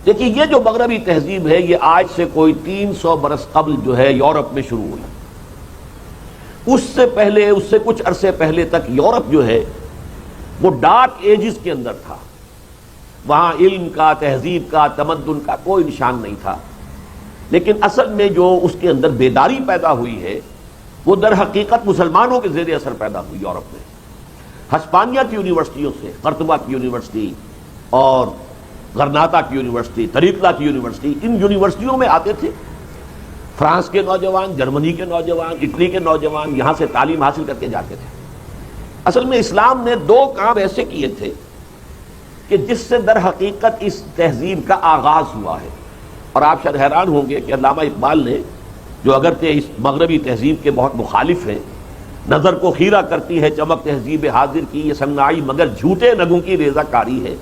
دیکھیے یہ جو مغربی تہذیب ہے یہ آج سے کوئی 300 برس قبل جو ہے یورپ میں شروع ہوئی. اس سے پہلے، اس سے کچھ عرصے پہلے تک یورپ جو ہے وہ ڈارک ایجز کے اندر تھا. وہاں علم کا، تہذیب کا، تمدن کا کوئی نشان نہیں تھا. لیکن اصل میں جو اس کے اندر بیداری پیدا ہوئی ہے وہ در حقیقت مسلمانوں کے زیر اثر پیدا ہوئی یورپ میں. ہسپانیہ کی یونیورسٹیوں سے، قرطبہ کی یونیورسٹی اور غرناطہ کی یونیورسٹی، طریقہ کی یونیورسٹی، ان یونیورسٹیوں میں آتے تھے فرانس کے نوجوان، جرمنی کے نوجوان، اٹلی کے نوجوان، یہاں سے تعلیم حاصل کر کے جاتے تھے. اصل میں اسلام نے دو کام ایسے کیے تھے کہ جس سے در حقیقت اس تہذیب کا آغاز ہوا ہے. اور آپ شاید حیران ہوں گے کہ علامہ اقبال نے، جو اگرچہ اس مغربی تہذیب کے بہت مخالف ہیں، نظر کو خیرہ کرتی ہے چمک تہذیب حاضر کی، یہ سنگنائی مگر جھوٹے نگوں کی ریزہ کاری ہے.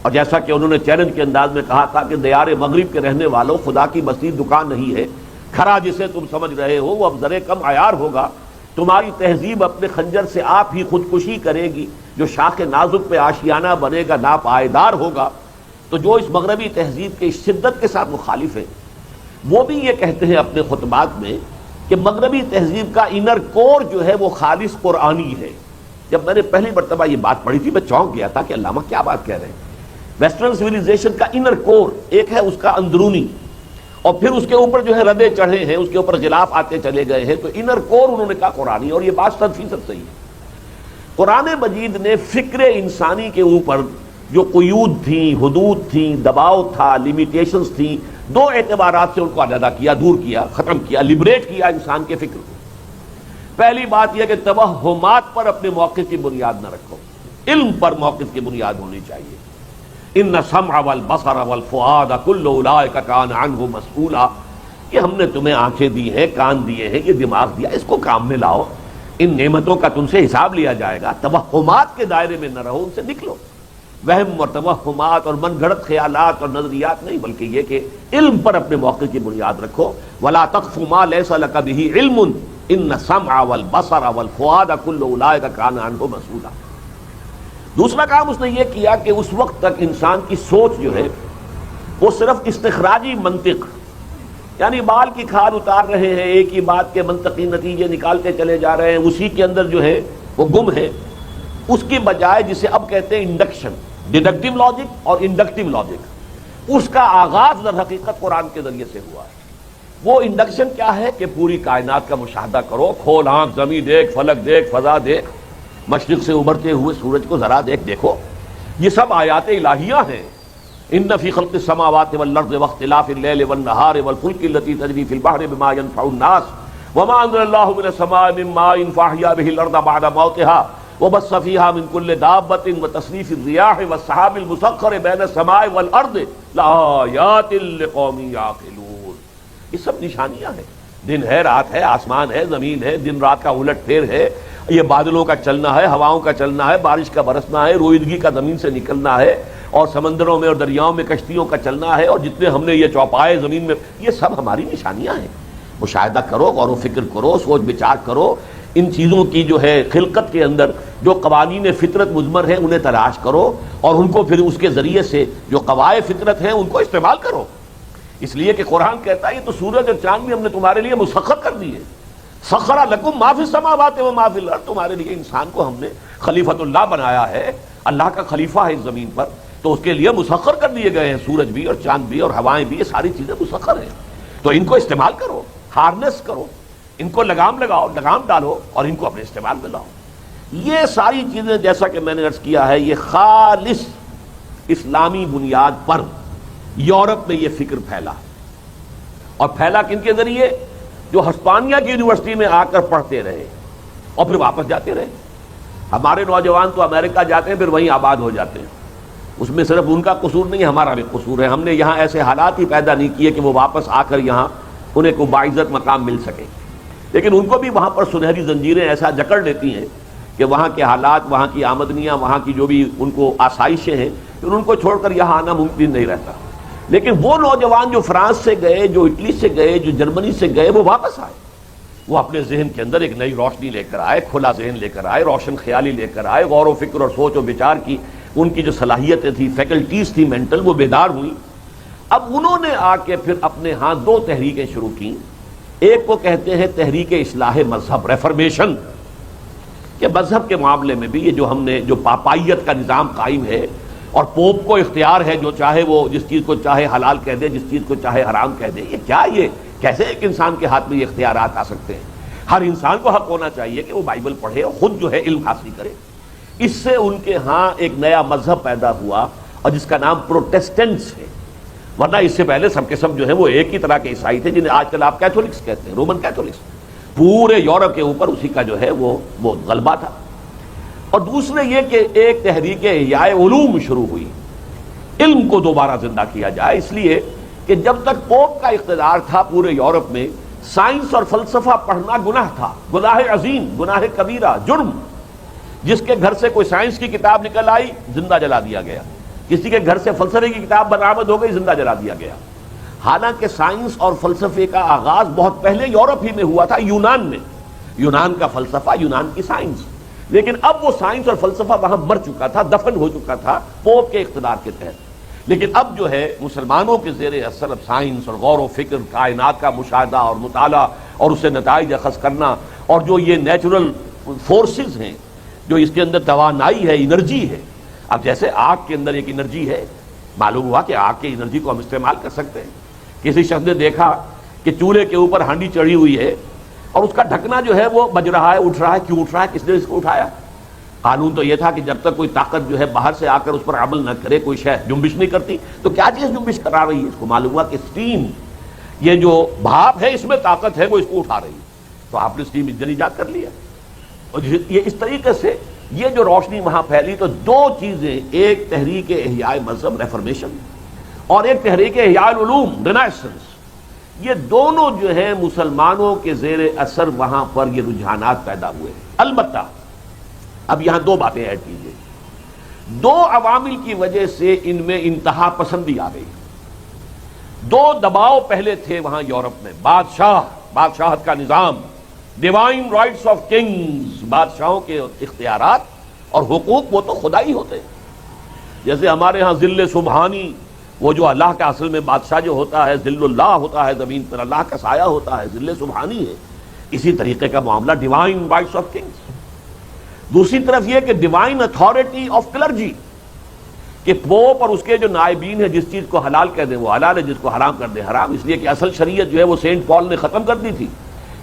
اور جیسا کہ انہوں نے چیلنج کے انداز میں کہا تھا کہ دیار مغرب کے رہنے والوں، خدا کی بستی دکان نہیں ہے، کھرا جسے تم سمجھ رہے ہو وہ اب ذرے کم عیار ہوگا. تمہاری تہذیب اپنے خنجر سے آپ ہی خودکشی کرے گی، جو شاخ نازک پہ آشیانہ بنے گا ناپائیدار ہوگا. تو جو اس مغربی تہذیب کے شدت کے ساتھ مخالف ہیں وہ بھی یہ کہتے ہیں اپنے خطبات میں کہ مغربی تہذیب کا انر کور جو ہے وہ خالص قرآنی ہے. جب میں نے پہلی مرتبہ یہ بات پڑھی تھی میں چونک گیا تھا کہ علامہ کیا بات کہہ رہے ہیں. ویسٹرن سویلائزیشن کا انر کور ایک ہے اس کا اندرونی، اور پھر اس کے اوپر جو ہے ردے چڑھے ہیں، اس کے اوپر غلاف آتے چلے گئے ہیں. تو انر کور انہوں نے کہا قرآنی، اور یہ بات 100% صحیح ہے. قرآن مجید نے فکر انسانی کے اوپر جو قیود تھیں، حدود تھیں، دباؤ تھا، لیمیٹیشنز تھیں، دو اعتبارات سے ان کو علیحدہ کیا، دور کیا، ختم کیا، لبریٹ کیا انسان کے فکر کو. پہلی بات یہ کہ توہمات پر اپنے موقف کی بنیاد نہ رکھو، علم پر موقف کی بنیاد ہونی چاہیے. ان السمع والبصر والفؤاد کل اولئک کان عنہ مسئولا، کہ ہم نے تمہیں آنکھیں دی ہیں، کان دیے ہیں، یہ دماغ دیا، اس کو کام میں لاؤ، ان نعمتوں کا تم سے حساب لیا جائے گا. توہمات کے دائرے میں نہ رہو، ان سے نکلو. وہم اور توہمات اور من گھڑت خیالات اور نظریات نہیں، بلکہ یہ کہ علم پر اپنے موقع کی بنیاد رکھو. ولا تقف ما ليس لك به علم ان السمع والبصر والفؤاد كل اولئک کان عنہ مسئولا. دوسرا کام اس نے یہ کیا کہ اس وقت تک انسان کی سوچ جو ہے وہ صرف استخراجی منطق، یعنی بال کی کھال اتار رہے ہیں، ایک ہی بات کے منطقی نتیجے نکالتے چلے جا رہے ہیں، اسی کے اندر جو ہے وہ گم ہے. اس کی بجائے جسے اب کہتے ہیں انڈکشن، ڈیڈکٹیو لاجک اور انڈکٹیو لاجک، اس کا آغاز در حقیقت قرآن کے ذریعے سے ہوا ہے. وہ انڈکشن کیا ہے کہ پوری کائنات کا مشاہدہ کرو، کھول آنکھ، زمین دیکھ، فلک دیکھ، فضا دیکھ، مشرق سے ابھرتے ہوئے سورج کو ذرا دیکھو. یہ سب آیات الہیہ ہیں. ان فی خلق السماوات والارض واختلاف اللیل والنہار والفلک التي تجری فی البحر بما ينفع الناس وما انزل اللہ من السماء من ماء فاحیا به الارض بعد موتها وبث فيها من كل دابة وتصريف الرياح والسحاب المسخر بين السماء والارض لآیات لقوم یعقلون. یہ سب نشانیاں ہیں. دن ہے، رات ہے، آسمان ہے، زمین ہے، دن رات کا الٹ پھیر ہے، یہ بادلوں کا چلنا ہے، ہواؤں کا چلنا ہے، بارش کا برسنا ہے، روئیدگی کا زمین سے نکلنا ہے، اور سمندروں میں اور دریاؤں میں کشتیوں کا چلنا ہے، اور جتنے ہم نے یہ چوپائے زمین میں، یہ سب ہماری نشانیاں ہیں. مشاہدہ کرو، غور و فکر کرو، سوچ بچار کرو. ان چیزوں کی جو ہے خلقت کے اندر جو قوانین فطرت مضمر ہیں انہیں تلاش کرو، اور ان کو پھر اس کے ذریعے سے جو قواعد فطرت ہیں ان کو استعمال کرو. اس لیے کہ قرآن کہتا ہے یہ تو سورج اور چاند بھی ہم نے تمہارے لیے مسخر کر دیے. سخر لکم ما فی السماوات و ما فی الارض، تمہارے لیے انسان کو ہم نے خلیفۃ اللہ بنایا ہے، اللہ کا خلیفہ ہے اس زمین پر، تو اس کے لیے مسخر کر دیے گئے ہیں. سورج بھی اور چاند بھی اور ہوائیں بھی، یہ ساری چیزیں مسخر ہیں. تو ان کو استعمال کرو، ہارنس کرو، ان کو لگام لگاؤ، لگام ڈالو، اور ان کو اپنے استعمال میں لاؤ. یہ ساری چیزیں جیسا کہ میں نے عرض کیا ہے یہ خالص اسلامی بنیاد پر یورپ میں یہ فکر پھیلا. اور پھیلا کن کے ذریعے؟ جو ہسپانیہ کی یونیورسٹی میں آ کر پڑھتے رہے اور پھر واپس جاتے رہے. ہمارے نوجوان تو امریکہ جاتے ہیں پھر وہیں آباد ہو جاتے ہیں. اس میں صرف ان کا قصور نہیں، ہمارا بھی قصور ہے. ہم نے یہاں ایسے حالات ہی پیدا نہیں کیے کہ وہ واپس آ کر یہاں انہیں کو باعزت مقام مل سکے. لیکن ان کو بھی وہاں پر سنہری زنجیریں ایسا جکڑ لیتی ہیں کہ وہاں کے حالات، وہاں کی آمدنیاں، وہاں کی جو بھی ان کو آسائشیں ہیں، پھر ان کو چھوڑ کر یہاں آنا ممکن نہیں رہتا. لیکن وہ نوجوان جو فرانس سے گئے، جو اٹلی سے گئے، جو جرمنی سے گئے، وہ واپس آئے. وہ اپنے ذہن کے اندر ایک نئی روشنی لے کر آئے، کھلا ذہن لے کر آئے، روشن خیالی لے کر آئے، غور و فکر اور سوچ و بچار کی ان کی جو صلاحیتیں تھیں، فیکلٹیز تھی مینٹل، وہ بیدار ہوئی. اب انہوں نے آ کے پھر اپنے ہاں دو تحریکیں شروع کی. ایک کو کہتے ہیں تحریک اصلاح مذہب، ریفرمیشن، کہ مذہب کے معاملے میں بھی یہ جو ہم نے جو پاپائیت کا نظام قائم ہے اور پوپ کو اختیار ہے جو چاہے وہ جس چیز کو چاہے حلال کہہ دے، جس چیز کو چاہے حرام کہہ دے، یہ کیا، یہ کیسے ایک انسان کے ہاتھ میں یہ اختیارات آ سکتے ہیں؟ ہر انسان کو حق ہونا چاہیے کہ وہ بائبل پڑھے اور خود جو ہے علم حاصل کرے. اس سے ان کے ہاں ایک نیا مذہب پیدا ہوا اور جس کا نام پروٹیسٹنٹس ہے. ورنہ اس سے پہلے سب کے سب جو ہے وہ ایک ہی طرح کے عیسائی تھے جنہیں آج کل آپ کیتھولکس کہتے ہیں، رومن کیتھولکس. پورے یورپ کے اوپر اسی کا جو ہے وہ غلبہ تھا. اور دوسرے یہ کہ ایک تحریک احیاء علوم شروع ہوئی، علم کو دوبارہ زندہ کیا جائے، اس لیے کہ جب تک پوپ کا اقتدار تھا پورے یورپ میں سائنس اور فلسفہ پڑھنا گناہ تھا، گناہ عظیم، گناہ کبیرہ، جرم. جس کے گھر سے کوئی سائنس کی کتاب نکل آئی زندہ جلا دیا گیا، کسی کے گھر سے فلسفے کی کتاب برآمد ہو گئی زندہ جلا دیا گیا. حالانکہ سائنس اور فلسفے کا آغاز بہت پہلے یورپ ہی میں ہوا تھا، یونان میں. یونان کا فلسفہ، یونان کی سائنس. لیکن اب وہ سائنس اور فلسفہ وہاں مر چکا تھا، دفن ہو چکا تھا پوپ کے اقتدار کے تحت. لیکن اب جو ہے مسلمانوں کے زیر اثر اب سائنس اور غور و فکر، کائنات کا مشاہدہ اور مطالعہ اور اس سے نتائج اخذ کرنا، اور جو یہ نیچرل فورسز ہیں، جو اس کے اندر توانائی ہے، انرجی ہے. اب جیسے آگ کے اندر ایک انرجی ہے، معلوم ہوا کہ آگ کی انرجی کو ہم استعمال کر سکتے ہیں. کسی شخص نے دیکھا کہ چولہے کے اوپر ہانڈی چڑھی ہوئی ہے اور اس کا ڈھکنا جو ہے وہ بج رہا ہے، اٹھ رہا ہے. کیوں اٹھ رہا ہے؟ کس نے اس کو اٹھایا؟ قانون تو یہ تھا کہ جب تک کوئی طاقت جو ہے باہر سے آ کر اس پر عمل نہ کرے، کوئی شے جنبش نہیں کرتی. تو کیا چیز جنبش کرا رہی ہے؟ اس کو معلوم ہوا کہ اسٹیم، یہ جو بھاپ ہے اس میں طاقت ہے، وہ اس کو اٹھا رہی ہے. تو آپ نے اسٹیم انجن ایجاد کر لیا. اور یہ اس طریقے سے یہ جو روشنی وہاں پھیلی، تو دو چیزیں، ایک تحریک احیاء مذہب ریفرمیشن اور ایک تحریک احیاء العلوم رینیسنس، یہ دونوں جو ہیں مسلمانوں کے زیر اثر وہاں پر یہ رجحانات پیدا ہوئے. البتہ اب یہاں دو باتیں ایڈ کیجیے. دو عوامل کی وجہ سے ان میں انتہا پسندی آ گئی. دو دباؤ پہلے تھے وہاں یورپ میں. بادشاہت کا نظام، ڈیوائن رائٹس آف کنگز، بادشاہوں کے اختیارات اور حقوق وہ تو خدائی ہوتے ہیں. جیسے ہمارے ہاں ذل سبحانی، وہ جو اللہ کا اصل میں بادشاہ جو ہوتا ہے، ذل اللہ ہوتا ہے، زمین پر اللہ کا سایہ ہوتا ہے، ذل سبحانی ہے. اسی طریقے کا معاملہ ڈیوائن رائٹس آف کنگز. دوسری طرف یہ کہ ڈیوائن اتھارٹی آف کلرجی، کہ پوپ اور اس کے جو نائبین ہیں جس چیز کو حلال کہہ دیں وہ حلال ہے، جس کو حرام کر دیں حرام. اس لیے کہ اصل شریعت جو ہے وہ سینٹ پال نے ختم کر دی تھی.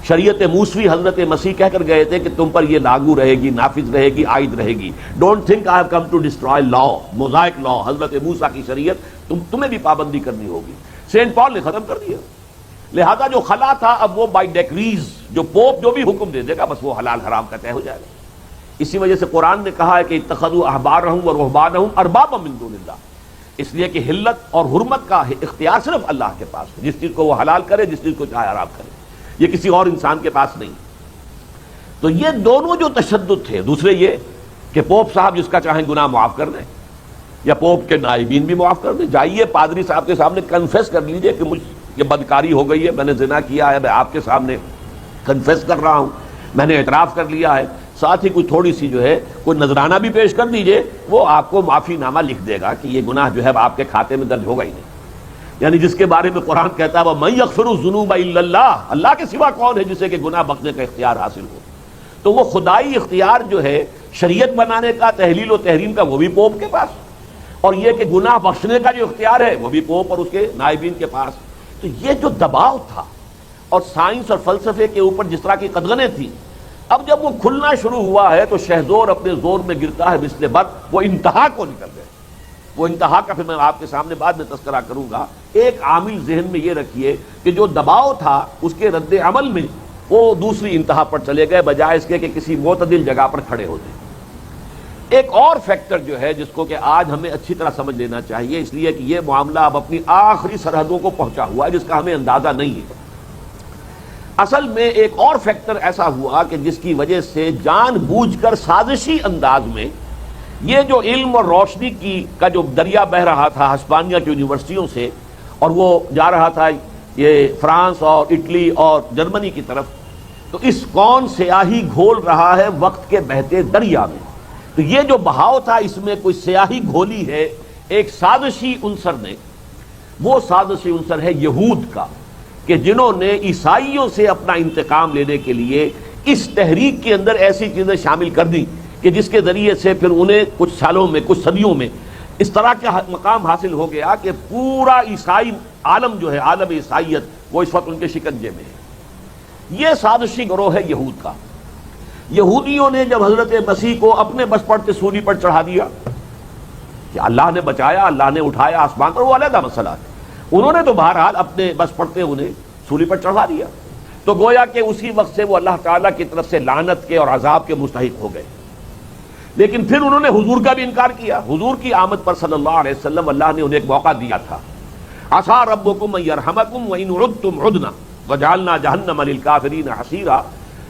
شریعت موسوی حضرت مسیح کہہ کر گئے تھے کہ تم پر یہ لاگو رہے گی، نافذ رہے گی، عائد رہے گی. Don't think I have come to destroy law, Mosaic law, حضرت موسیٰ کی شریعت تمہیں بھی پابندی کرنی ہوگی. سینٹ پال نے ختم کر دیا. لہذا جو خلا تھا اب وہ بائی ڈیکریز، جو پوپ جو بھی حکم دے دے گا بس وہ حلال حرام کا طے ہو جائے گا. اسی وجہ سے قرآن نے کہا ہے کہ اتخذوا احبارهم ورهبانهم اربابا من دون اللہ، اس لیے کہ حلت اور حرمت کا اختیار صرف اللہ کے پاس ہے. جس چیز کو وہ حلال کرے، جس چیز کو چاہے حرام کرے، یہ کسی اور انسان کے پاس نہیں. تو یہ دونوں جو تشدد تھے، دوسرے یہ کہ پوپ صاحب جس کا چاہیں گناہ معاف کر دیں، یا پوپ کے نائبین بھی معاف کر دیں. جائیے پادری صاحب کے سامنے کنفیس کر لیجئے کہ مجھ یہ بدکاری ہو گئی ہے، میں نے زنا کیا ہے، میں آپ کے سامنے کنفیس کر رہا ہوں، میں نے اعتراف کر لیا ہے. ساتھ ہی کوئی تھوڑی سی جو ہے کوئی نذرانہ بھی پیش کر دیجئے، وہ آپ کو معافی نامہ لکھ دے گا کہ یہ گناہ جو ہے آپ کے کھاتے میں درج ہوگا ہی نہیں. یعنی جس کے بارے میں قرآن کہتا ہے وَمَن يَغْفِرُ الذُّنُوبَ إِلَّا اللَّهُ، اللہ کے سوا کون ہے جسے کہ گناہ بخشنے کا اختیار حاصل ہو. تو وہ خدائی اختیار جو ہے شریعت بنانے کا، تحلیل و تحریم کا، وہ بھی پوپ کے پاس، اور یہ کہ گناہ بخشنے کا جو اختیار ہے وہ بھی پوپ اور اس کے نائبین کے پاس. تو یہ جو دباؤ تھا اور سائنس اور فلسفے کے اوپر جس طرح کی قدغنیں تھیں، اب جب وہ کھلنا شروع ہوا ہے تو شہزور اپنے زور میں گرتا ہے مثل برق. وہ انتہا کو نکل گئے. وہ انتہا کا پھر میں آپ کے سامنے بعد میں تذکرہ کروں گا. ایک عامل ذہن میں یہ رکھیے کہ جو دباؤ تھا اس کے رد عمل میں وہ دوسری انتہا پر چلے گئے بجائے اس کے کہ کسی معتدل جگہ پر کھڑے ہوتے. ایک اور فیکٹر جو ہے جس کو کہ آج ہمیں اچھی طرح سمجھ لینا چاہیے، اس لیے کہ یہ معاملہ اب اپنی آخری سرحدوں کو پہنچا ہوا ہے جس کا ہمیں اندازہ نہیں ہے. اصل میں ایک اور فیکٹر ایسا ہوا کہ جس کی وجہ سے جان بوجھ کر سازشی انداز میں یہ جو علم اور روشنی کا جو دریا بہہ رہا تھا ہسپانیہ کی یونیورسٹیوں سے، اور وہ جا رہا تھا یہ فرانس اور اٹلی اور جرمنی کی طرف، تو اس کون سیاہی گھول رہا ہے وقت کے بہتے دریا میں. تو یہ جو بہاؤ تھا اس میں کوئی سیاہی گھولی ہے ایک سازشی عنصر نے. وہ سازشی عنصر ہے یہود کا کہ جنہوں نے عیسائیوں سے اپنا انتقام لینے کے لیے اس تحریک کے اندر ایسی چیزیں شامل کر دی کہ جس کے ذریعے سے پھر انہیں کچھ سالوں میں کچھ صدیوں میں اس طرح کا مقام حاصل ہو گیا کہ پورا عیسائی عالم جو ہے عالم عیسائیت وہ اس وقت ان کے شکنجے میں ہے۔ یہ سازشی گروہ ہے یہود کا۔ یہودیوں نے جب حضرت مسیح کو اپنے بس پڑتے سولی پر چڑھا دیا کہ اللہ نے بچایا، اللہ نے اٹھایا آسمان پر، وہ علیحدہ مسئلہ ہے، انہوں نے تو بہرحال اپنے بس پڑتے انہیں سولی پر چڑھا دیا، تو گویا کہ اسی وقت سے وہ اللہ تعالیٰ کی طرف سے لعنت کے اور عذاب کے مستحق ہو گئے۔ لیکن پھر انہوں نے حضور کا بھی انکار کیا۔ حضور کی آمد پر صلی اللہ علیہ وسلم اللہ نے انہیں ایک موقع دیا تھا، عسیٰ ربکم ان یرحمکم وان عدتم عدنا وجعلنا جہنم للکافرین حصیرا،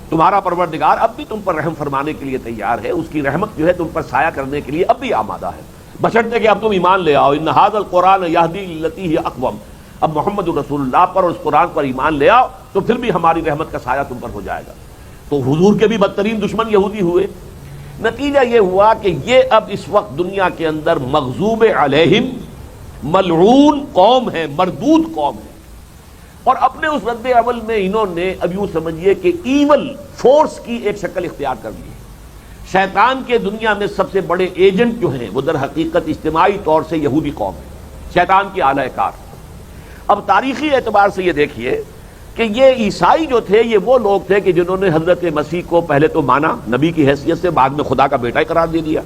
تمہارا پروردگار اب بھی تم پر رحم فرمانے کے لیے تیار ہے، اس کی رحمت جو ہے تم پر سایہ کرنے کے لیے اب بھی آمادہ ہے، بشرطے کہ اب تم ایمان لے آؤ۔ ان ھذا القرآن یہدی للتی ہی اقوم، اب محمد رسول اللہ پر اور اس قرآن پر ایمان لے آؤ تو پھر بھی ہماری رحمت کا سایہ تم پر ہو جائے گا۔ تو حضور کے بھی بدترین دشمن یہودی ہوئے۔ نتیجہ یہ ہوا کہ یہ اب اس وقت دنیا کے اندر مغضوب علیہم ملعون قوم ہے، مردود قوم ہے، اور اپنے اس رد عمل میں انہوں نے اب یوں سمجھیے کہ ایول فورس کی ایک شکل اختیار کر لی ہے۔ شیطان کے دنیا میں سب سے بڑے ایجنٹ جو ہیں وہ در حقیقت اجتماعی طور سے یہودی قوم ہے، شیطان کی اعلی کار۔ اب تاریخی اعتبار سے یہ دیکھیے کہ یہ عیسائی جو تھے یہ وہ لوگ تھے کہ جنہوں نے حضرت مسیح کو پہلے تو مانا نبی کی حیثیت سے، بعد میں خدا کا بیٹا ہی قرار دے دیا۔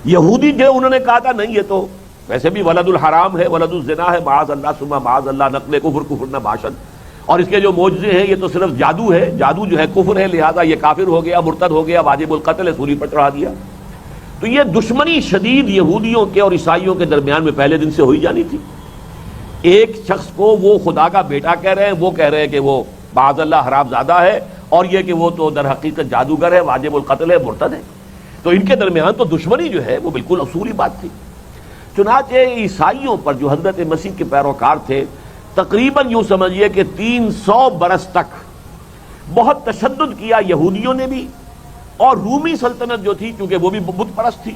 یہودی جو انہوں نے کہا تھا نہیں یہ تو ویسے بھی ولد الحرام ہے، ولد الزنا ہے، معاذ اللہ ثم معاذ اللہ، نقل کفر کفر نہ باشد، اور اس کے جو معجزے ہیں یہ تو صرف جادو ہے، جادو جو ہے کفر ہے، لہذا یہ کافر ہو گیا، مرتد ہو گیا، واجب القتل ہے، سولی پر چڑھا دیا۔ تو یہ دشمنی شدید یہودیوں کے اور عیسائیوں کے درمیان میں پہلے دن سے ہوئی جانی تھی۔ ایک شخص کو وہ خدا کا بیٹا کہہ رہے ہیں، وہ کہہ رہے ہیں کہ وہ معاذ اللہ حرام زادہ ہے، اور یہ کہ وہ تو در حقیقت جادوگر ہے، واجب القتل ہے، مرتد ہے۔ تو ان کے درمیان تو دشمنی جو ہے وہ بالکل اصولی بات تھی۔ چنانچہ عیسائیوں پر جو حضرت مسیح کے پیروکار تھے تقریباً یوں سمجھیے کہ 300 برس تک بہت تشدد کیا یہودیوں نے بھی، اور رومی سلطنت جو تھی چونکہ وہ بھی بت پرست تھی،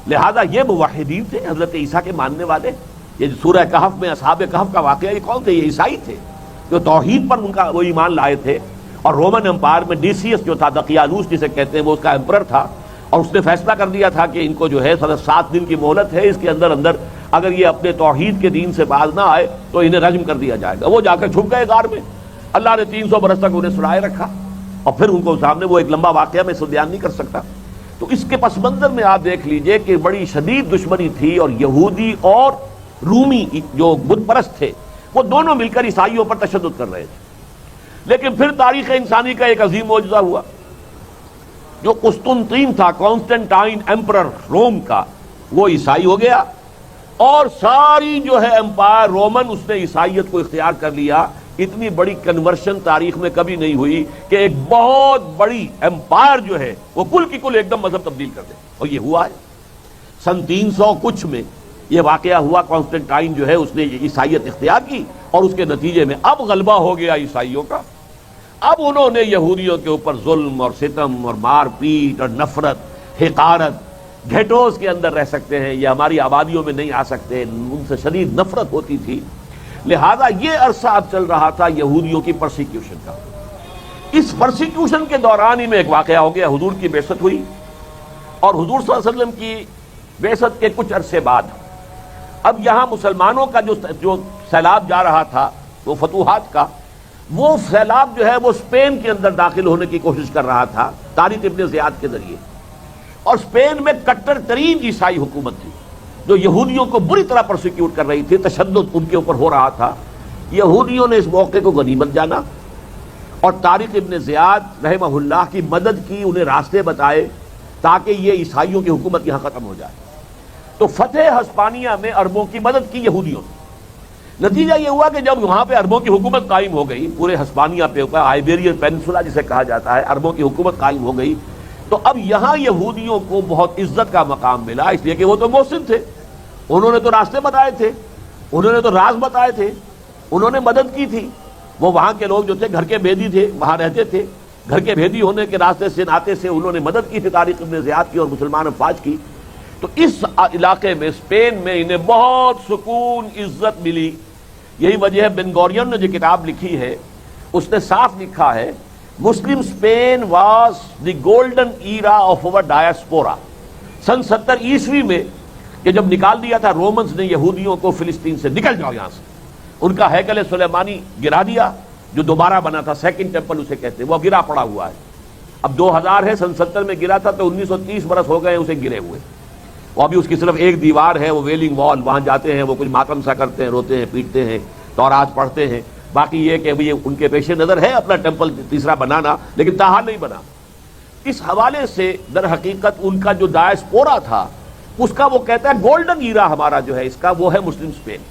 لہذا یہ موحدین تھے، حضرت عیسیٰ کے ماننے والے۔ یہ سورہ کہف میں اصحاب کہف کا واقعہ یہ کون تھے؟ یہ عیسائی تھے جو توحید پر ان کا وہ ایمان لائے تھے، اور رومن امپائر میں ڈیسیس جو تھا، دقیانوس جسے کہتے ہیں، وہ اس کا امپرر تھا، اور اس نے فیصلہ کر دیا تھا کہ ان کو جو ہے 7 دن کی مہلت ہے، اس کے اندر اگر یہ اپنے توحید کے دین سے باز نہ آئے تو انہیں رجم کر دیا جائے گا۔ وہ جا کر چھپ گئے غار میں، اللہ نے 300 برس تک انہیں سلائے رکھا، اور پھر ان کو سامنے وہ ایک لمبا واقعہ میں اسے بیان نہیں کر سکتا۔ تو اس کے پس منظر میں آپ دیکھ لیجئے کہ بڑی شدید دشمنی تھی، اور یہودی اور رومی جو بت پرست تھے وہ دونوں مل کر عیسائیوں پر تشدد کر رہے تھے۔ لیکن پھر تاریخ انسانی کا ایک عظیم معجزہ ہوا، جو قسطنطین تھا، کانسٹنٹائن ایمپرر روم کا، وہ عیسائی ہو گیا، اور ساری جو ہے امپائر رومن اس نے عیسائیت کو اختیار کر لیا۔ اتنی بڑی کنورشن تاریخ میں کبھی نہیں ہوئی کہ ایک بہت بڑی امپائر جو ہے وہ کل کی کل ایک دم مذہب تبدیل کر دے، اور یہ ہوا ہے سن 300 کچھ میں یہ واقعہ ہوا۔ کانسٹنٹائن جو ہے اس نے عیسائیت اختیار کی، اور اس کے نتیجے میں اب غلبہ ہو گیا عیسائیوں کا۔ اب انہوں نے یہودیوں کے اوپر ظلم اور ستم اور مار پیٹ اور نفرت، حقارت، گھیٹوز کے اندر رہ سکتے ہیں، یہ ہماری آبادیوں میں نہیں آ سکتے، ان سے شدید نفرت ہوتی تھی۔ لہذا یہ عرصہ اب چل رہا تھا یہودیوں کی پرسیکیوشن کا۔ اس پرسیکیوشن کے دوران ہی میں ایک واقعہ ہو گیا، حضور کی بعثت ہوئی، اور حضور صلی اللہ علیہ وسلم کی بعثت کے کچھ عرصے بعد اب یہاں مسلمانوں کا جو سیلاب جا رہا تھا وہ فتوحات کا، وہ سیلاب جو ہے وہ اسپین کے اندر داخل ہونے کی کوشش کر رہا تھا طارق ابن زیاد کے ذریعے، اور اسپین میں کٹر ترین عیسائی حکومت تھی جو یہودیوں کو بری طرح پرسیکیوٹ کر رہی تھی، تشدد ان کے اوپر ہو رہا تھا۔ یہودیوں نے اس موقع کو غنیمت جانا اور طارق ابن زیاد رحمہ اللہ کی مدد کی، انہیں راستے بتائے تاکہ یہ عیسائیوں کی حکومت یہاں ختم ہو جائے۔ تو فتح ہسپانیہ میں عربوں کی مدد کی یہودیوں نے۔ نتیجہ یہ ہوا کہ جب وہاں پہ عربوں کی حکومت قائم ہو گئی، پورے ہسپانیہ پہ اوپر آئیبیرین پینسولا جسے کہا جاتا ہے، عربوں کی حکومت قائم ہو گئی، تو اب یہاں یہودیوں کو بہت عزت کا مقام ملا، اس لیے کہ وہ تو محسن تھے، انہوں نے تو راستے بتائے تھے، انہوں نے تو راز بتائے تھے، انہوں نے مدد کی تھی۔ وہ وہاں کے لوگ جو تھے گھر کے بھیدی تھے، وہاں رہتے تھے، گھر کے بھیدی ہونے کے راستے سے ناطے سے انہوں نے مدد کی تھی طارق ابن زیاد کی اور مسلمان افواج کی۔ تو اس علاقے میں اسپین میں انہیں بہت سکون عزت ملی. یہی وجہ ہے بن گورین نے جو کتاب لکھی ہے اس نے صاف لکھا ہے Muslim Spain was the golden era of our diaspora. سن 70 عیسوی میں کہ جب نکال دیا تھا رومنز نے یہودیوں کو فلسطین سے، نکل جاؤ یہاں سے، ان کا ہیکل سلیمانی گرا دیا جو دوبارہ بنا تھا، سیکنڈ ٹیمپل اسے کہتے ہیں، وہ گرا پڑا ہوا ہے. اب 2000 ہے، سن 70 میں گرا تھا تو 1930 برس ہو گئے اسے گرے ہوئے. وہ ابھی اس کی صرف ایک دیوار ہے، وہ ویلنگ وال، وہاں جاتے ہیں وہ کچھ ماتم سا کرتے ہیں، روتے ہیں، پیٹتے ہیں، تورات پڑھتے ہیں. باقی یہ کہ ابھی ان کے پیش نظر ہے اپنا ٹیمپل تیسرا بنانا، لیکن تاحال نہیں بنا. اس حوالے سے در حقیقت ان کا جو ڈایاسپورا تھا اس کا وہ کہتا ہے گولڈن ایرا ہمارا جو ہے اس کا وہ ہے مسلم اسپین.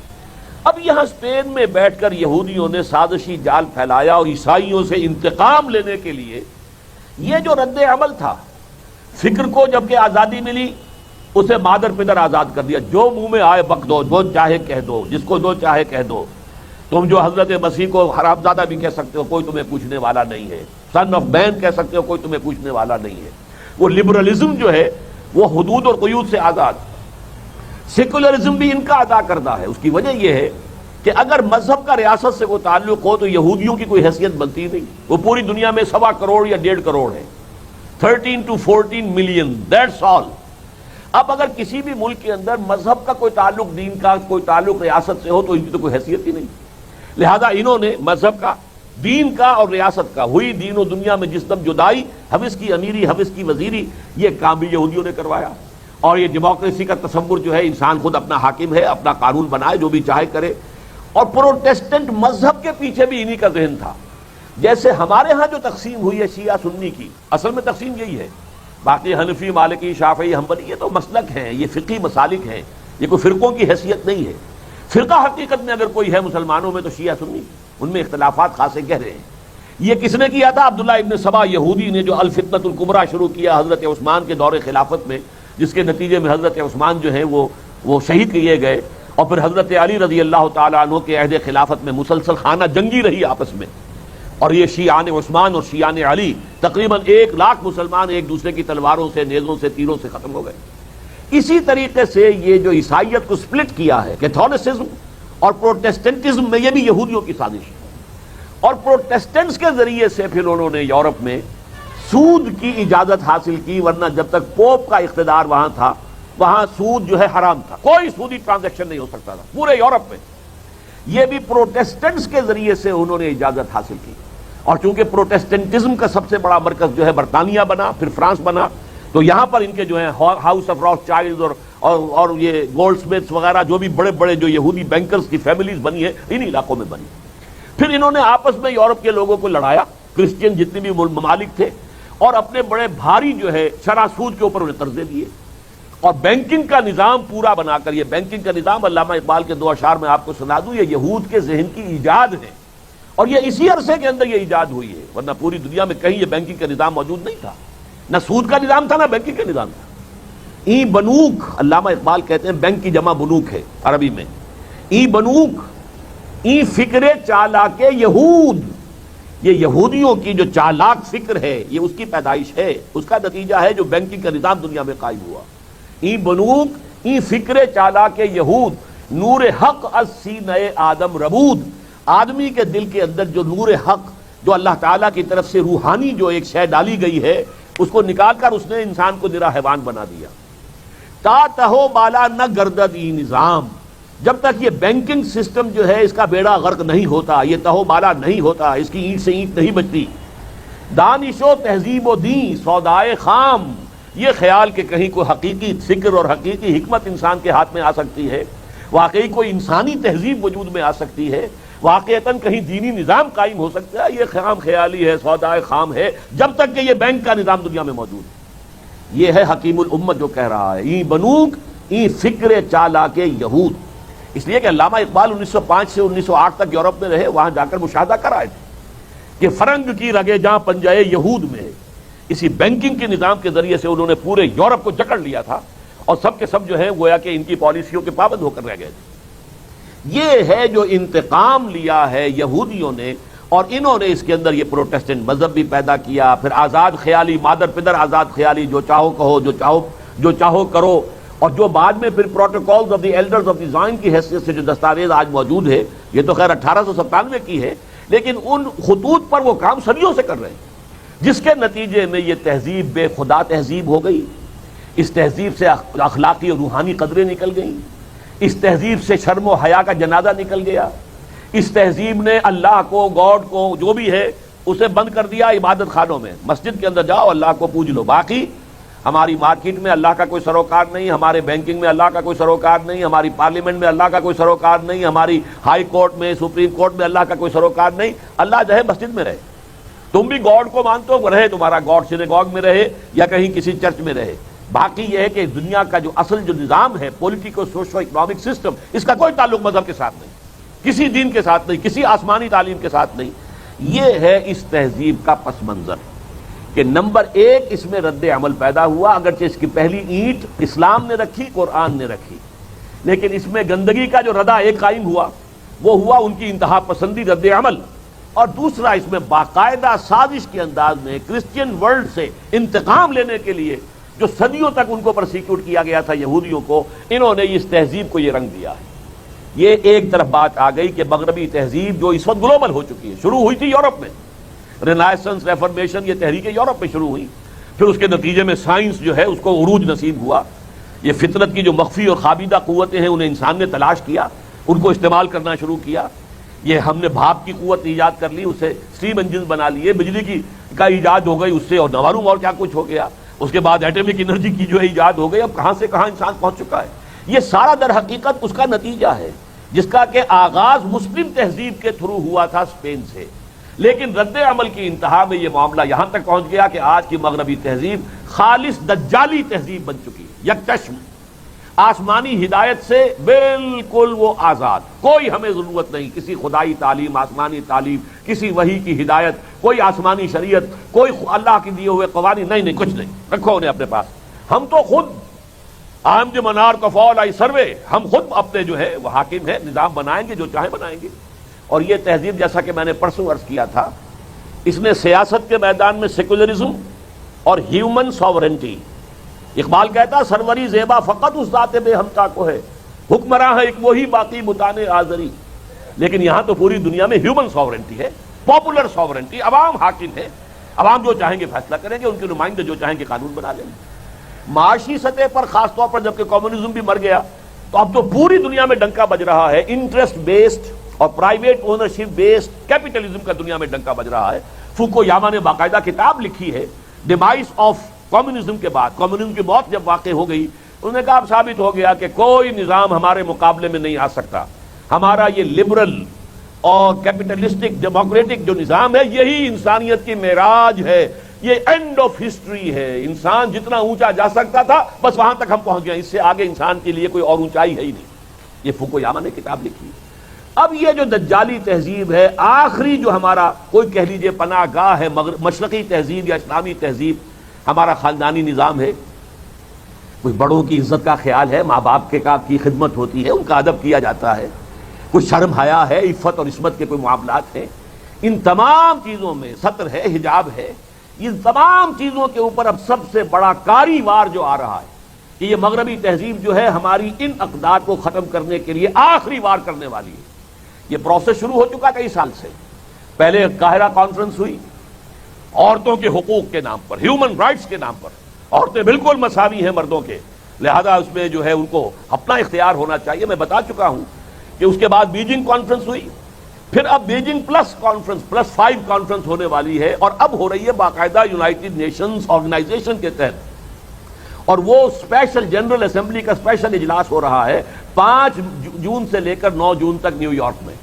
اب یہاں اسپین میں بیٹھ کر یہودیوں نے سازشی جال پھیلایا اور عیسائیوں سے انتقام لینے کے لیے یہ جو رد عمل تھا، فکر کو جب کہ آزادی ملی اسے مادر پدر آزاد کر دیا، جو منہ میں آئے بک دو، جو چاہے کہہ دو، جس کو جو چاہے کہہ دو. تم جو حضرت مسیح کو حرامزادہ بھی کہہ سکتے ہو، کوئی تمہیں پوچھنے والا نہیں ہے. سن آف مین کہہ سکتے ہو، کوئی تمہیں پوچھنے والا نہیں ہے. وہ لبرلزم جو ہے وہ حدود اور قیود سے آزاد. سیکولرزم بھی ان کا ادا کردہ ہے. اس کی وجہ یہ ہے کہ اگر مذہب کا ریاست سے کوئی تعلق ہو تو یہودیوں کی کوئی حیثیت بنتی نہیں. وہ پوری دنیا میں 1.25 کروڑ یا 1.5 کروڑ ہے، 13 to 14 ملین، دیٹس آل. اب اگر کسی بھی ملک کے اندر مذہب کا کوئی تعلق، دین کا کوئی تعلق ریاست سے ہو تو ان کی تو کوئی حیثیت ہی نہیں. لہذا انہوں نے مذہب کا، دین کا اور ریاست کا، ہوئی دین و دنیا میں جس دم جدائی، حفظ کی امیری، حفظ کی وزیری، یہ کام بھی یہودیوں نے کروایا. اور یہ ڈیموکریسی کا تصور جو ہے انسان خود اپنا حاکم ہے، اپنا قانون بنائے، جو بھی چاہے کرے. اور پروٹیسٹنٹ مذہب کے پیچھے بھی انہی کا ذہن تھا. جیسے ہمارے ہاں جو تقسیم ہوئی ہے شیعہ سنی کی، اصل میں تقسیم یہی ہے. باقی حنفی، مالکی، شافعی، حنبلی یہ تو مسلک ہیں، یہ فقہی مسالک ہیں، یہ کوئی فرقوں کی حیثیت نہیں ہے. فرقہ حقیقت میں اگر کوئی ہے مسلمانوں میں تو شیعہ سنی، ان میں اختلافات خاصے گہرے ہیں. یہ کس نے کیا تھا؟ عبداللہ ابن سبا یہودی نے، جو الفتنۃ الکبریٰ شروع کیا حضرت عثمان کے دور خلافت میں، جس کے نتیجے میں حضرت عثمان جو ہیں وہ شہید کیے گئے. اور پھر حضرت علی رضی اللہ تعالیٰ عنہ کے عہد خلافت میں مسلسل خانہ جنگی رہی آپس میں. اور یہ شیعان عثمان اور شیعان علی تقریباً 1 لاکھ مسلمان ایک دوسرے کی تلواروں سے، نیزوں سے، تیروں سے ختم ہو گئے. اسی طریقے سے یہ جو عیسائیت کو سپلٹ کیا ہے، کیتھولسزم اور پروٹیسٹنٹزم میں، یہ بھی یہودیوں کی سازش ہے. اور پروٹیسٹنٹس کے ذریعے سے پھر انہوں نے یورپ میں سود کی اجازت حاصل کی، ورنہ جب تک پوپ کا اقتدار وہاں تھا وہاں سود جو ہے حرام تھا، کوئی سودی ٹرانزیکشن نہیں ہو سکتا تھا پورے یورپ میں. یہ بھی پروٹیسٹنٹس کے ذریعے سے انہوں نے اجازت حاصل کی. اور چونکہ پروٹیسٹنٹزم کا سب سے بڑا مرکز جو ہے برطانیہ بنا، پھر فرانس بنا، تو یہاں پر ان کے جو ہیں ہاؤس آف راس چائلڈ اور یہ گولڈ سمتھس وغیرہ جو بھی بڑے بڑے جو یہودی بینکرز کی فیملیز بنی ہیں ان علاقوں میں بنی. پھر انہوں نے آپس میں یورپ کے لوگوں کو لڑایا، کرسچین جتنے بھی ممالک تھے، اور اپنے بڑے بھاری جو ہے شرح سود کے اوپر انہیں قرضے دیے. اور بینکنگ کا نظام پورا بنا کر، یہ بینکنگ کا نظام علامہ اقبال کے 2 اشعار میں آپ کو سنا دوں، یہ یہود کے ذہن کی ایجاد ہے، اور یہ اسی عرصے کے اندر یہ ایجاد ہوئی ہے، ورنہ پوری دنیا میں کہیں یہ بینکنگ کا نظام موجود نہیں تھا. نہ سود کا نظام تھا، نہ بینکنگ کا نظام تھا. ای بنوک، علامہ اقبال کہتے ہیں بینک کی جمع بنوک ہے عربی میں. ای بنوک، ای فکر چالاک یہود، یہ یہودیوں کی جو چالاک فکر ہے یہ اس کی پیدائش ہے، اس کا نتیجہ ہے جو بینکنگ کا نظام دنیا میں قائم ہوا. ای بنوک، ای فکر چالاک یہود، نور حق از سینہ آدم ربود. آدمی کے دل کے اندر جو نور حق، جو اللہ تعالیٰ کی طرف سے روحانی جو ایک شے ڈالی گئی ہے، اس کو نکال کر اس نے انسان کو نرا حیوان بنا دیا. تا تہو بالا نہ گردد ای نظام، جب تک یہ بینکنگ سسٹم جو ہے اس کا بیڑا غرق نہیں ہوتا، یہ تہو بالا نہیں ہوتا، اس کی اینٹ سے اینٹ نہیں بچتی. دانش و تہذیب و دین سودائے خام، یہ خیال کہ کہیں کوئی حقیقی فکر اور حقیقی حکمت انسان کے ہاتھ میں آ سکتی ہے، واقعی کوئی انسانی تہذیب وجود میں آ سکتی ہے، واقعتاً کہیں دینی نظام قائم ہو سکتا ہے، یہ خام خیالی ہے، سودائے خام ہے، جب تک کہ یہ بینک کا نظام دنیا میں موجود ہے. یہ ہے حکیم الامت جو کہہ رہا ہے ای بنوک ای فکر چالاک یہود. اس لیے کہ علامہ اقبال 1905 سے 1908 تک یورپ میں رہے، وہاں جا کر مشاہدہ کر آئے تھے کہ فرنگ کی رگے جہاں پنجائے یہود میں، اسی بینکنگ کے نظام کے ذریعے سے انہوں نے پورے یورپ کو جکڑ لیا تھا، اور سب کے سب جو ہے گویا کہ ان کی پالیسیوں کے پابند ہو کر رہ گئے تھے. یہ ہے جو انتقام لیا ہے یہودیوں نے، اور انہوں نے اس کے اندر یہ پروٹیسٹنٹ مذہب بھی پیدا کیا، پھر آزاد خیالی، مادر پدر آزاد خیالی، جو چاہو کہو، جو چاہو کرو، اور جو بعد میں پھر protocols of the elders of the Zion کی حیثیت سے جو دستاویز آج موجود ہے، یہ تو خیر 1897 کی ہے، لیکن ان خطوط پر وہ کام صدیوں سے کر رہے ہیں، جس کے نتیجے میں یہ تہذیب بے خدا تہذیب ہو گئی۔ اس تہذیب سے اخلاقی اور روحانی قدریں نکل گئیں، اس تہذیب سے شرم و حیا کا جنازہ نکل گیا، اس تہذیب نے اللہ کو، گاڈ کو، جو بھی ہے اسے بند کر دیا عبادت خانوں میں۔ مسجد کے اندر جاؤ، اللہ کو پوج لو، باقی ہماری مارکیٹ میں اللہ کا کوئی سروکار نہیں، ہمارے بینکنگ میں اللہ کا کوئی سروکار نہیں، ہماری پارلیمنٹ میں اللہ کا کوئی سروکار نہیں، ہماری ہائی کورٹ میں، سپریم کورٹ میں اللہ کا کوئی سروکار نہیں۔ اللہ جو ہے مسجد میں رہے، تم بھی گاڈ کو مانتے ہو، رہے تمہارا گاڈ سینیگوگ میں رہے یا کہیں کسی چرچ میں رہے۔ باقی یہ ہے کہ دنیا کا جو اصل جو نظام ہے، پولیٹیکل سوشو اکنامک سسٹم، اس کا کوئی تعلق مذہب کے ساتھ نہیں، کسی دین کے ساتھ نہیں، کسی آسمانی تعلیم کے ساتھ نہیں۔ یہ ہے اس تہذیب کا پس منظر کہ نمبر ایک اس میں رد عمل پیدا ہوا، اگرچہ اس کی پہلی اینٹ اسلام نے رکھی، قرآن نے رکھی، لیکن اس میں گندگی کا جو ردع ایک قائم ہوا وہ ہوا ان کی انتہا پسندی رد عمل، اور دوسرا اس میں باقاعدہ سازش کے انداز میں کرسچین ورلڈ سے انتقام لینے کے لیے جو صدیوں تک ان کو پرسیکیوٹ کیا گیا تھا یہودیوں کو، انہوں نے اس تہذیب کو یہ رنگ دیا ہے۔ یہ ایک طرف بات آ گئی کہ مغربی تہذیب جو اس وقت گلوبل ہو چکی ہے، شروع ہوئی تھی یورپ میں، رینائسنس، ریفارمیشن، یہ تحریکیں یورپ میں شروع ہوئی، پھر اس کے نتیجے میں سائنس جو ہے اس کو عروج نصیب ہوا، یہ فطرت کی جو مخفی اور خابیدہ قوتیں ہیں انہیں انسان نے تلاش کیا، ان کو استعمال کرنا شروع کیا، یہ ہم نے بھاپ کی قوت ایجاد کر لی، اسے اسٹیم انجن بنا لیے، بجلی کا ایجاد ہو گئی اس سے، اور نہ معلوم اور کیا کچھ ہو گیا، اس کے بعد ایٹمک انرجی کی جو ہے ایجاد ہو گئی، اب کہاں سے کہاں انسان پہنچ چکا ہے۔ یہ سارا در حقیقت اس کا نتیجہ ہے جس کا کہ آغاز مسلم تہذیب کے تھرو ہوا تھا اسپین سے، لیکن رد عمل کی انتہا میں یہ معاملہ یہاں تک پہنچ گیا کہ آج کی مغربی تہذیب خالص دجالی تہذیب بن چکی ہے، یکچشم، آسمانی ہدایت سے بالکل وہ آزاد، کوئی ہمیں ضرورت نہیں کسی خدائی تعلیم، آسمانی تعلیم، کسی وحی کی ہدایت، کوئی آسمانی شریعت، کوئی اللہ کے دیے ہوئے قوانین، نہیں کچھ نہیں، رکھو انہیں اپنے پاس، ہم تو خود عام جو منار کا فول آئی سروے، ہم خود اپنے جو ہے وہ حاکم ہے، نظام بنائیں گے جو چاہیں بنائیں گے۔ اور یہ تہذیب جیسا کہ میں نے پرسوں عرض کیا تھا، اس نے سیاست کے میدان میں سیکولرزم اور ہیومن ساورنٹی، اقبال کہتا سروری زیبا فقط اس ذات بے ہمتا کو ہے، حکمراں ہے ایک وہی باقی بتانے آزری، لیکن یہاں تو پوری دنیا میں ہیومن ساورنٹی ہے، پاپولر ساورنٹی، عوام حاکم ہے، عوام جو چاہیں گے فیصلہ کریں گے، ان کے نمائندے جو چاہیں گے قانون بنا لیں گے۔ معاشی سطح پر خاص طور پر جبکہ کمیونزم بھی مر گیا تو اب تو پوری دنیا میں ڈنکا بج رہا ہے، انٹرسٹ بیسڈ اور پرائیویٹ اونرشپ بیسڈ کیپٹلزم کا دنیا میں ڈنکا بج رہا ہے۔ فوکویاما نے باقاعدہ کتاب لکھی ہے ڈیمائس آف کمیونزم کے بعد، کمیونزم کی موت جب واقع ہو گئی، انہوں نے کہا اب ثابت ہو گیا کہ کوئی نظام ہمارے مقابلے میں نہیں آ سکتا، ہمارا یہ لبرل اور کیپٹلسٹک ڈیموکریٹک جو نظام ہے یہی انسانیت کی معراج ہے، یہ اینڈ آف ہسٹری ہے، انسان جتنا اونچا جا سکتا تھا بس وہاں تک ہم پہنچ گئے، اس سے آگے انسان کے لیے کوئی اور اونچائی ہے ہی نہیں۔ یہ فوکویاما نے کتاب لکھی۔ اب یہ جو دجالی تہذیب ہے، آخری جو ہمارا کوئی کہہ لیجئے پناہ گاہ ہے مشرقی تہذیب یا اسلامی تہذیب، ہمارا خاندانی نظام ہے، کچھ بڑوں کی عزت کا خیال ہے، ماں باپ کی خدمت ہوتی ہے، ان کا ادب کیا جاتا ہے، کچھ شرم حیا ہے، عفت اور عصمت کے کوئی معاملات ہیں، ان تمام چیزوں میں ستر ہے، حجاب ہے، ان تمام چیزوں کے اوپر اب سب سے بڑا کاری وار جو آ رہا ہے کہ یہ مغربی تہذیب جو ہے ہماری ان اقدار کو ختم کرنے کے لیے آخری وار کرنے والی ہے۔ یہ پروسیس شروع ہو چکا کئی سال سے، پہلے قاہرہ کانفرنس ہوئی عورتوں کے حقوق کے نام پر، ہیومن رائٹس کے نام پر، عورتیں بالکل مساوی ہیں مردوں کے، لہذا اس میں جو ہے ان کو اپنا اختیار ہونا چاہیے، میں بتا چکا ہوں کہ اس کے بعد بیجنگ کانفرنس ہوئی، پھر اب بیجنگ پلس کانفرنس +5 کانفرنس ہونے والی ہے، اور اب ہو رہی ہے باقاعدہ یونائٹڈ نیشنز آرگنائزیشن کے تحت، اور وہ اسپیشل جنرل اسمبلی کا اسپیشل اجلاس ہو رہا ہے 5 جون سے لے کر 9 جون تک نیو یارک میں،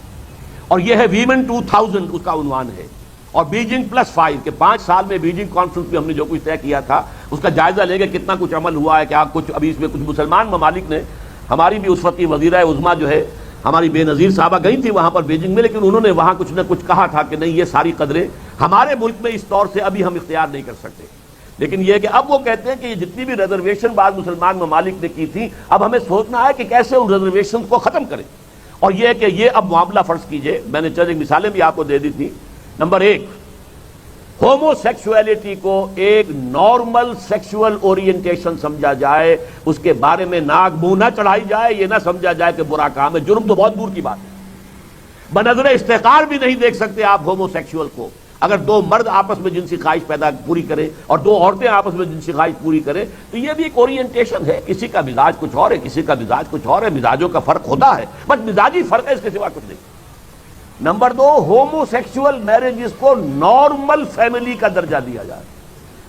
اور یہ ہے ویمن 2000 اس کا عنوان ہے، اور بیجنگ +5 کہ 5 سال میں بیجنگ کانفرنس میں ہم نے جو کچھ طے کیا تھا اس کا جائزہ لے گا، کتنا کچھ عمل ہوا ہے، کیا کچھ ابھی اس میں کچھ مسلمان ممالک نے، ہماری بھی اس وقت کی وزیرہ عظمیٰ جو ہے ہماری بے نظیر صاحبہ گئی تھی وہاں پر بیجنگ میں، لیکن انہوں نے وہاں کچھ نہ کچھ کہا تھا کہ نہیں یہ ساری قدریں ہمارے ملک میں اس طور سے ابھی ہم اختیار نہیں کر سکتے، لیکن یہ کہ اب وہ کہتے ہیں کہ یہ جتنی بھی ریزرویشن بعض مسلمان ممالک نے کی تھی اب ہمیں سوچنا ہے کہ کیسے ان ریزرویشن کو ختم کریں، اور یہ کہ یہ اب معاملہ فرض کیجئے، میں نے چند ایک مثالیں بھی آپ کو دے دی تھی۔ نمبر 1، ہومو سیکسولیٹی کو ایک نارمل سیکسول اورینٹیشن سمجھا جائے، اس کے بارے میں ناک منہ نہ چڑھائی جائے، یہ نہ سمجھا جائے کہ برا کام ہے، جرم تو بہت دور کی بات ہے۔ بنظر استحقار بھی نہیں دیکھ سکتے آپ ہومو سیکسول کو۔ اگر دو مرد آپس میں جنسی خواہش پوری کریں اور دو عورتیں آپس میں جنسی خواہش پوری کریں تو یہ بھی ایک اورینٹیشن ہے، کسی کا مزاج کچھ اور ہے، کسی کا مزاج کچھ اور ہے، مزاجوں کا فرق ہوتا ہے، بس مزاجی فرق ہے، اس کے سوا کچھ نہیں۔ نمبر دو، ہومو سیکسول میرجز کو نارمل فیملی کا درجہ دیا جائے۔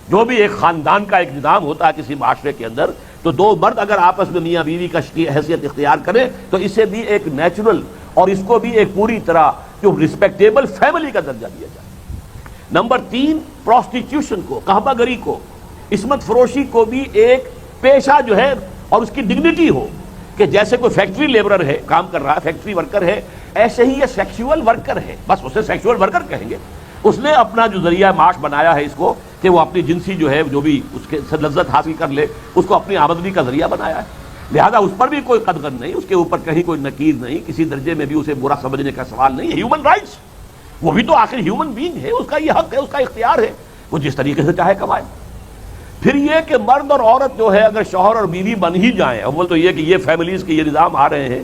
جو بھی ایک خاندان کا ایک نظام ہوتا ہے کسی معاشرے کے اندر، تو دو مرد اگر آپس میں میاں بیوی کا حیثیت اختیار کریں تو اسے بھی ایک نیچرل اور اس کو بھی ایک پوری طرح جو رسپیکٹیبل فیملی کا درجہ دیا جائے۔ نمبر تین، پروسٹیٹیوشن کو، قہبہ گری کو، عصمت فروشی کو بھی ایک پیشہ جو ہے اور اس کی ڈگنیٹی ہو، کہ جیسے کوئی فیکٹری لیبرر ہے، کام کر رہا ہے، فیکٹری ورکر ہے، ایسے ہی یہ سیکسول ورکر ہے، بس اسے سیکسول ورکر کہیں گے۔ اس نے اپنا جو ذریعہ معاش بنایا ہے اس کو کہ وہ اپنی جنسی جو ہے جو بھی اس کے لذت حاصل کر لے، اس کو اپنی آمدنی کا ذریعہ بنایا ہے، لہذا اس پر بھی کوئی قدغن نہیں، اس کے اوپر کہیں کوئی نکیر نہیں، کسی درجے میں بھی اسے برا سمجھنے کا سوال نہیں ہے۔ ہیومن رائٹس، وہ بھی تو آخر ہیومن بینگ ہے، اس کا یہ حق ہے، اس کا اختیار ہے، وہ جس طریقے سے چاہے کمائے۔ پھر یہ کہ مرد اور عورت جو ہے اگر شوہر اور بیوی بن ہی جائیں، اول تو یہ کہ یہ فیملیز کے یہ نظام آ رہے ہیں،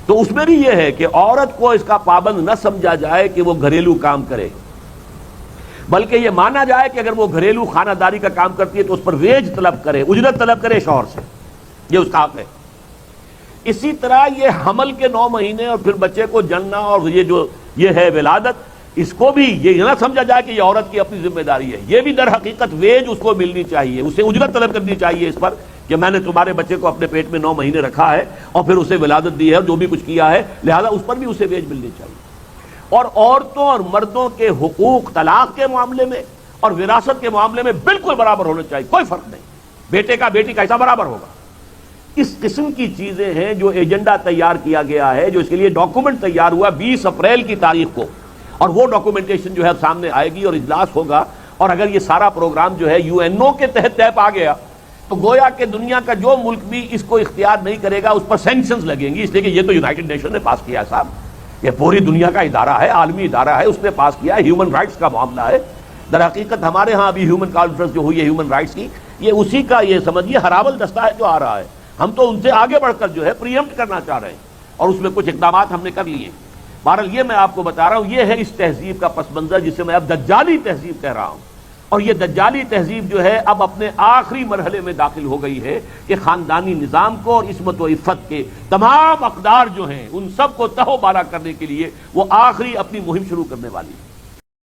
تو اس میں بھی یہ ہے کہ عورت کو اس کا پابند نہ سمجھا جائے کہ وہ گھریلو کام کرے، بلکہ یہ مانا جائے کہ اگر وہ گھریلو خانہ داری کا کام کرتی ہے تو اس پر ویج طلب کرے، اجرت طلب کرے شوہر سے، یہ اس کا حق ہے۔ اسی طرح یہ حمل کے 9 مہینے اور پھر بچے کو جننا اور یہ جو یہ ہے ولادت، اس کو بھی یہ نہ سمجھا جائے کہ یہ عورت کی اپنی ذمہ داری ہے، یہ بھی در حقیقت ویج اس کو ملنی چاہیے، اسے اجرت طلب کرنی چاہیے اس پر کہ میں نے تمہارے بچے کو اپنے پیٹ میں 9 مہینے رکھا ہے اور پھر اسے ولادت دی ہے اور جو بھی کچھ کیا ہے، لہذا اس پر بھی اسے ویج ملنی چاہیے۔ اور عورتوں اور مردوں کے حقوق طلاق کے معاملے میں اور وراثت کے معاملے میں بالکل برابر ہونا چاہیے، کوئی فرق نہیں، بیٹے کا بیٹی کا حصہ برابر ہوگا۔ اس قسم کی چیزیں ہیں جو ایجنڈا تیار کیا گیا ہے، جو اس کے لیے ڈاکومنٹ تیار ہوا 20 اپریل کی تاریخ کو، اور وہ ڈاکومنٹیشن جو ہے سامنے آئے گی اور اجلاس ہوگا، اور اگر یہ سارا پروگرام جو ہے UNO کے تحت طے پا گیا تو گویا کہ دنیا کا جو ملک بھی اس کو اختیار نہیں کرے گا اس پر سینکشنز لگیں گی، اس لیے کہ یہ تو یونائٹڈ نیشن نے پاس کیا ہے صاحب، یہ پوری دنیا کا ادارہ ہے، عالمی ادارہ ہے، اس نے پاس کیا ہے، ہیومن رائٹس کا معاملہ ہے۔ در حقیقت ہمارے ہاں ابھی ہیومن کانفرنس جو ہوئی ہے ہیومن رائٹس کی، یہ اسی کا یہ سمجھیے ہراول دستہ ہے جو آ رہا ہے، ہم تو ان سے آگے بڑھ کر جو ہے پریمپٹ کرنا چاہ رہے ہیں اور اس میں کچھ اقدامات ہم نے کر لیے۔ بہرحال یہ میں آپ کو بتا رہا ہوں، یہ ہے اس تہذیب کا پس منظر جسے میں اب دجالی تہذیب کہہ رہا ہوں، اور یہ دجالی تہذیب جو ہے اب اپنے آخری مرحلے میں داخل ہو گئی ہے کہ خاندانی نظام کو اور عصمت و عفت کے تمام اقدار جو ہیں ان سب کو تہو بالا کرنے کے لیے وہ آخری اپنی مہم شروع کرنے والی ہے۔